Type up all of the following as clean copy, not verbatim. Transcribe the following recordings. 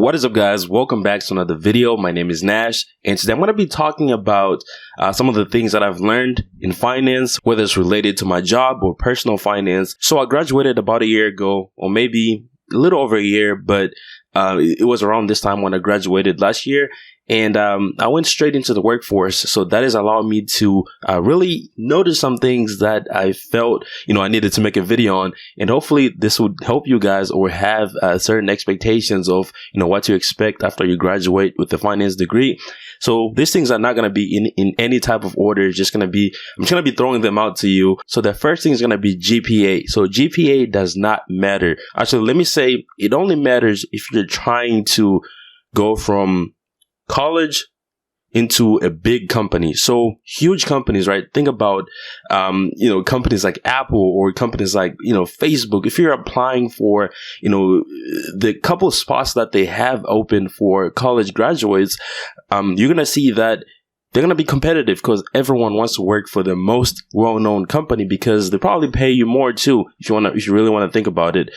What is up, guys? Welcome back to another video. My name is Nash, and today I'm going to be talking about some of the things that I've learned in finance, whether it's related to my job or personal finance. So I graduated about a year ago, or maybe a little over a year, but it was around this time when I graduated last year. And I went straight into the workforce. So that has allowed me to really notice some things that I felt, I needed to make a video on. And hopefully this would help you guys or have certain expectations of, what to expect after you graduate with a finance degree. So these things are not going to be in any type of order. It's just going to be, I'm just going to be throwing them out to you. So the first thing is going to be GPA. So GPA does not matter. Actually, let me say it only matters if you're trying to go from college into a big company. So huge companies, right? Think about, companies like Apple or companies like, Facebook. If you're applying for, the couple of spots that they have open for college graduates, you're going to see that they're going to be competitive because everyone wants to work for the most well-known company because they probably pay you more too. If you really want to think about it,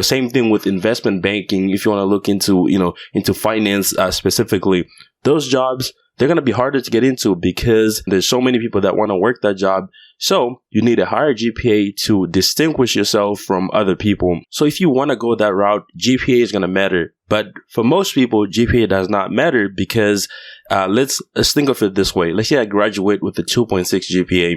same thing with investment banking. If you want to look into, into finance specifically, those jobs, they're going to be harder to get into because there's so many people that want to work that job. So you need a higher GPA to distinguish yourself from other people. So if you want to go that route, GPA is going to matter. But for most people, GPA does not matter because let's think of it this way. Let's say I graduate with a 2.6 GPA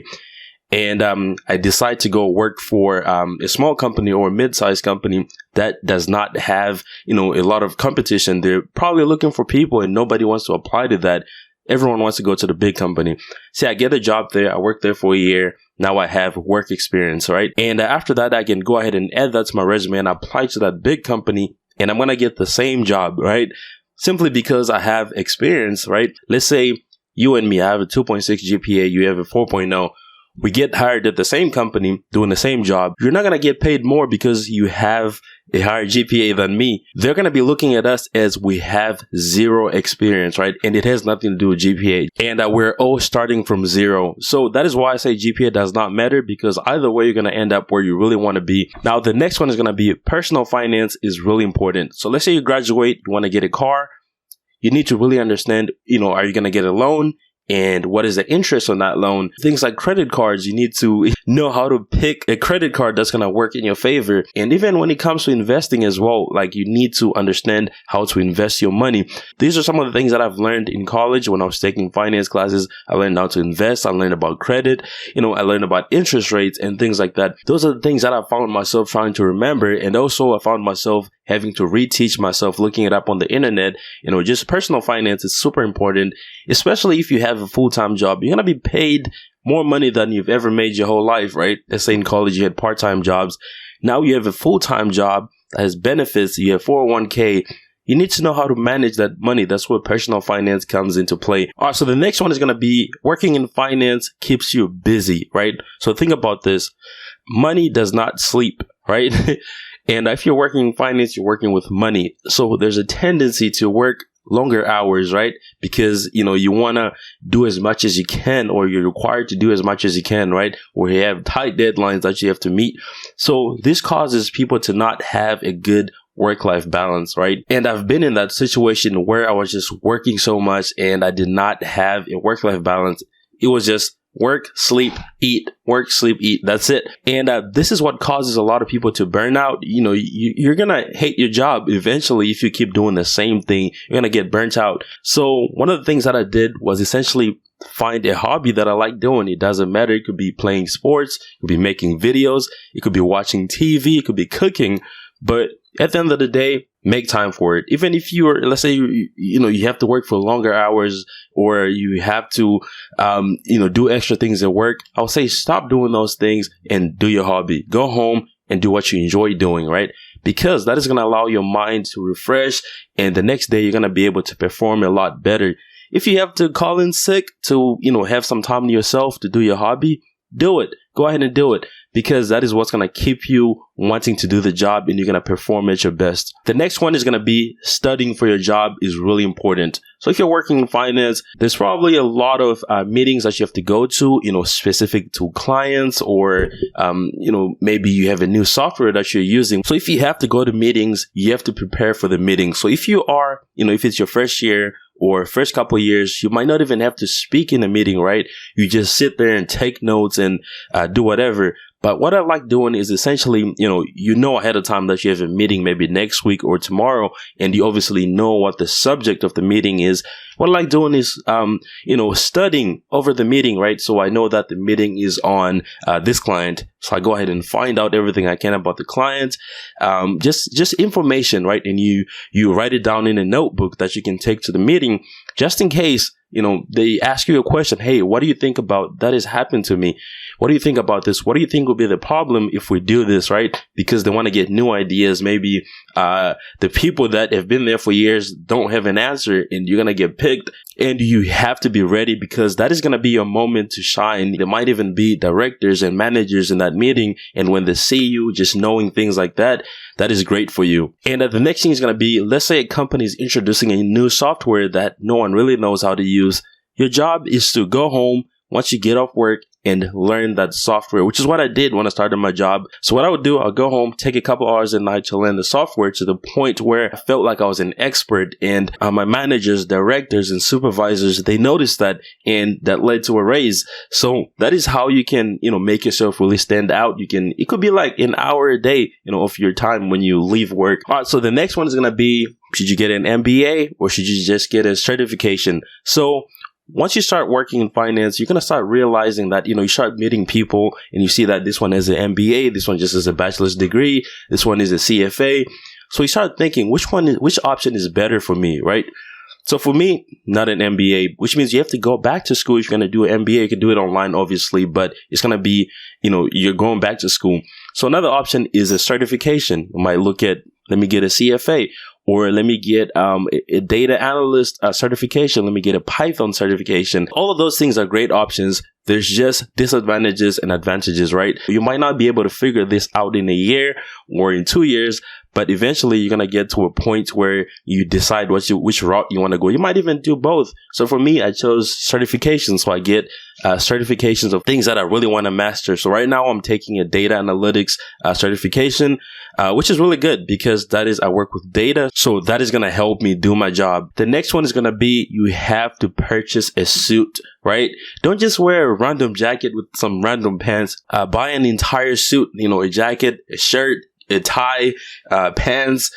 and I decide to go work for a small company or a mid-sized company that does not have, a lot of competition. They're probably looking for people and nobody wants to apply to that. Everyone wants to go to the big company. See, I get a job there. I work there for a year. Now I have work experience, right? And after that, I can go ahead and add that to my resume and apply to that big company. And I'm going to get the same job, right? Simply because I have experience, right? Let's say you and me, I have a 2.6 GPA. You have a 4.0. We get hired at the same company doing the same job. You're not going to get paid more because you have a higher GPA than me. They're going to be looking at us as we have zero experience, right? And it has nothing to do with GPA. And we're all starting from zero. So that is why I say GPA does not matter because either way, you're going to end up where you really want to be. Now, the next one is going to be personal finance is really important. So let's say you graduate, you want to get a car. You need to really understand, are you going to get a loan? And what is the interest on that loan? Things like credit cards, you need to know how to pick a credit card that's going to work in your favor. And even when it comes to investing as well, like you need to understand how to invest your money. These are some of the things that I've learned in college when I was taking finance classes. I learned how to invest. I learned about credit. I learned about interest rates and things like that. Those are the things that I found myself trying to remember. And also I found myself having to reteach myself, looking it up on the internet. Just personal finance is super important, especially if you have a full-time job. You're going to be paid more money than you've ever made your whole life, right? Let's say in college you had part-time jobs. Now you have a full-time job that has benefits. You have 401k. You need to know how to manage that money. That's where personal finance comes into play. All right, so the next one is going to be working in finance keeps you busy, right? So think about this. Money does not sleep, right? And if you're working in finance, you're working with money. So there's a tendency to work longer hours, right? Because, you want to do as much as you can, or you're required to do as much as you can, right? Or you have tight deadlines that you have to meet. So this causes people to not have a good work-life balance, right? And I've been in that situation where I was just working so much and I did not have a work-life balance. It was just work, sleep, eat, work, sleep, eat. That's it. And this is what causes a lot of people to burn out. You're going to hate your job eventually if you keep doing the same thing. You're going to get burnt out. So one of the things that I did was essentially find a hobby that I like doing. It doesn't matter. It could be playing sports. It could be making videos. It could be watching TV. It could be cooking. But at the end of the day, make time for it. Even if let's say, you have to work for longer hours or you have to, do extra things at work. I would say stop doing those things and do your hobby. Go home and do what you enjoy doing, right? Because that is going to allow your mind to refresh. And the next day, you're going to be able to perform a lot better. If you have to call in sick to, have some time to yourself to do your hobby, do it. Go ahead and do it, because that is what's going to keep you wanting to do the job and you're going to perform at your best. The next one is going to be studying for your job is really important. So if you're working in finance, there's probably a lot of meetings that you have to go to, specific to clients, or, maybe you have a new software that you're using. So if you have to go to meetings, you have to prepare for the meeting. So if you are, if it's your first year or first couple of years, you might not even have to speak in a meeting, right? You just sit there and take notes and do whatever. But what I like doing is essentially, you know ahead of time that you have a meeting maybe next week or tomorrow, and you obviously know what the subject of the meeting is. What I like doing is, studying over the meeting, right? So I know that the meeting is on this client. So I go ahead and find out everything I can about the client, just information, right? And you write it down in a notebook that you can take to the meeting, just in case, they ask you a question. Hey, what do you think about that has happened to me? What do you think about this? What do you think will be the problem if we do this, right? Because they want to get new ideas. Maybe the people that have been there for years don't have an answer, and you're going to get picked, and you have to be ready, because that is going to be your moment to shine. There might even be directors and managers in that meeting, and when they see you just knowing things like that, that is great for you. And the next thing is going to be, let's say a company is introducing a new software that no one really knows how to use. Your job is to go home once you get off work and learn that software, which is what I did when I started my job. So what I would do, I'll go home, take a couple hours at night to learn the software to the point where I felt like I was an expert. And my managers, directors, and supervisors, they noticed that, and that led to a raise. So that is how you can, make yourself really stand out. It could be like an hour a day, of your time when you leave work. All right. So the next one is going to be, should you get an MBA or should you just get a certification? So once you start working in finance, you're going to start realizing that, you start meeting people and you see that this one has an MBA, this one just has a bachelor's degree, this one is a CFA. So you start thinking, which option is better for me, right? So for me, not an MBA, which means you have to go back to school. If you're going to do an MBA, you can do it online, obviously, but it's going to be, you're going back to school. So another option is a certification. You might look at, let me get a CFA. Or let me get a data analyst certification. Let me get a Python certification. All of those things are great options. There's just disadvantages and advantages, right? You might not be able to figure this out in a year or in 2 years, but eventually you're going to get to a point where you decide which route you want to go. You might even do both. So for me, I chose certifications. So I get certifications of things that I really want to master. So right now I'm taking a data analytics certification, which is really good because I work with data. So that is going to help me do my job. The next one is going to be, you have to purchase a suit, right? Don't just wear a random jacket with some random pants. Buy an entire suit, a jacket, a shirt, a tie, pants,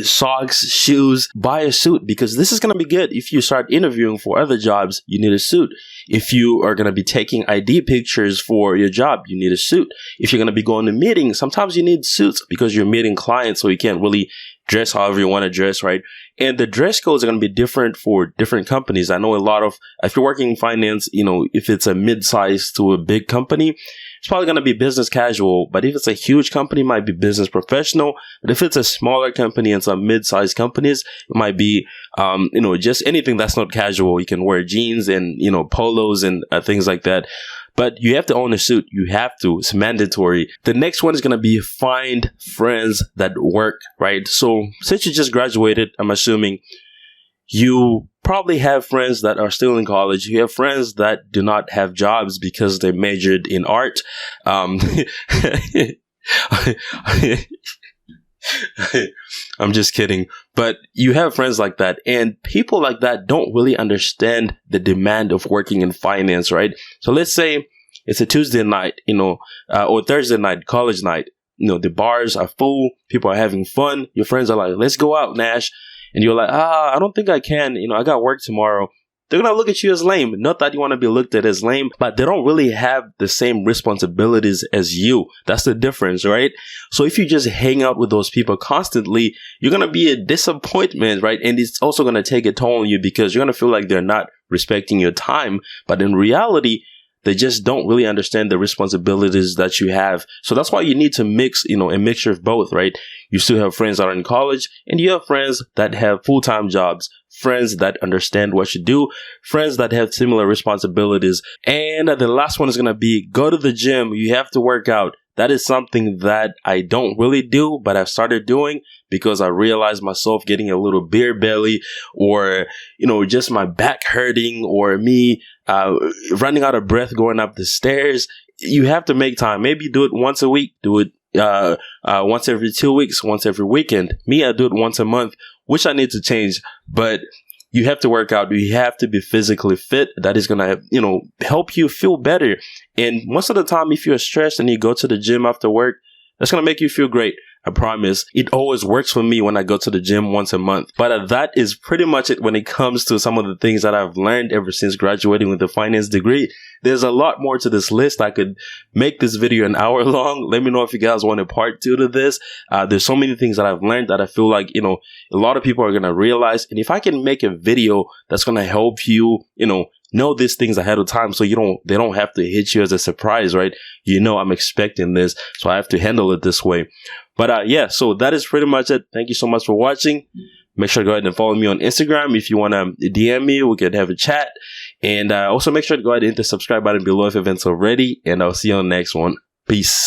socks, shoes. Buy a suit, because this is going to be good. If you start interviewing for other jobs, you need a suit. If you are going to be taking ID pictures for your job, you need a suit. If you're going to be going to meetings, sometimes you need suits because you're meeting clients, so you can't really dress however you want to dress, right? And the dress codes are going to be different for different companies. I know if you're working in finance, if it's a mid-size to a big company, it's probably going to be business casual. But if it's a huge company, it might be business professional. But if it's a smaller company and some mid-sized companies, it might be, just anything that's not casual. You can wear jeans and, polos and things like that. But you have to own a suit. You have to. It's mandatory. The next one is going to be, find friends that work, right? So since you just graduated, I'm assuming you probably have friends that are still in college. You have friends that do not have jobs because they majored in art. I'm just kidding. But you have friends like that, and people like that don't really understand the demand of working in finance, right? So let's say it's a Tuesday night, or Thursday night, college night. The bars are full. People are having fun. Your friends are like, let's go out, Nash. And you're like, I don't think I can. I got work tomorrow. They're going to look at you as lame. Not that you want to be looked at as lame, but they don't really have the same responsibilities as you. That's the difference, right? So if you just hang out with those people constantly, you're going to be a disappointment, right? And it's also going to take a toll on you because you're going to feel like they're not respecting your time. But in reality, they just don't really understand the responsibilities that you have. So that's why you need to mix, a mixture of both, right? You still have friends that are in college, and you have friends that have full-time jobs, friends that understand what you do, friends that have similar responsibilities. And the last one is going to be go to the gym. You have to work out. That is something that I don't really do, but I've started doing because I realized myself getting a little beer belly, or, just my back hurting, or me running out of breath going up the stairs. You have to make time. Maybe do it once a week. Do it once every 2 weeks, once every weekend. Me, I do it once a month, which I need to change. But you have to work out. You have to be physically fit. That is going to, help you feel better. And most of the time, if you're stressed and you go to the gym after work, that's going to make you feel great. I promise. It always works for me when I go to the gym once a month. But that is pretty much it when it comes to some of the things that I've learned ever since graduating with a finance degree. There's a lot more to this list. I could make this video an hour long. Let me know if you guys want a part 2 to this. There's so many things that I've learned that I feel like, a lot of people are going to realize. And if I can make a video that's going to help you, know these things ahead of time, so they don't have to hit you as a surprise, right? I'm expecting this, so I have to handle it this way. But so that is pretty much it. Thank you so much for watching. Make sure to go ahead and follow me on Instagram. If you want to DM me, we can have a chat. And also make sure to go ahead and hit the subscribe button below if you haven't already. And I'll see you on the next one. Peace.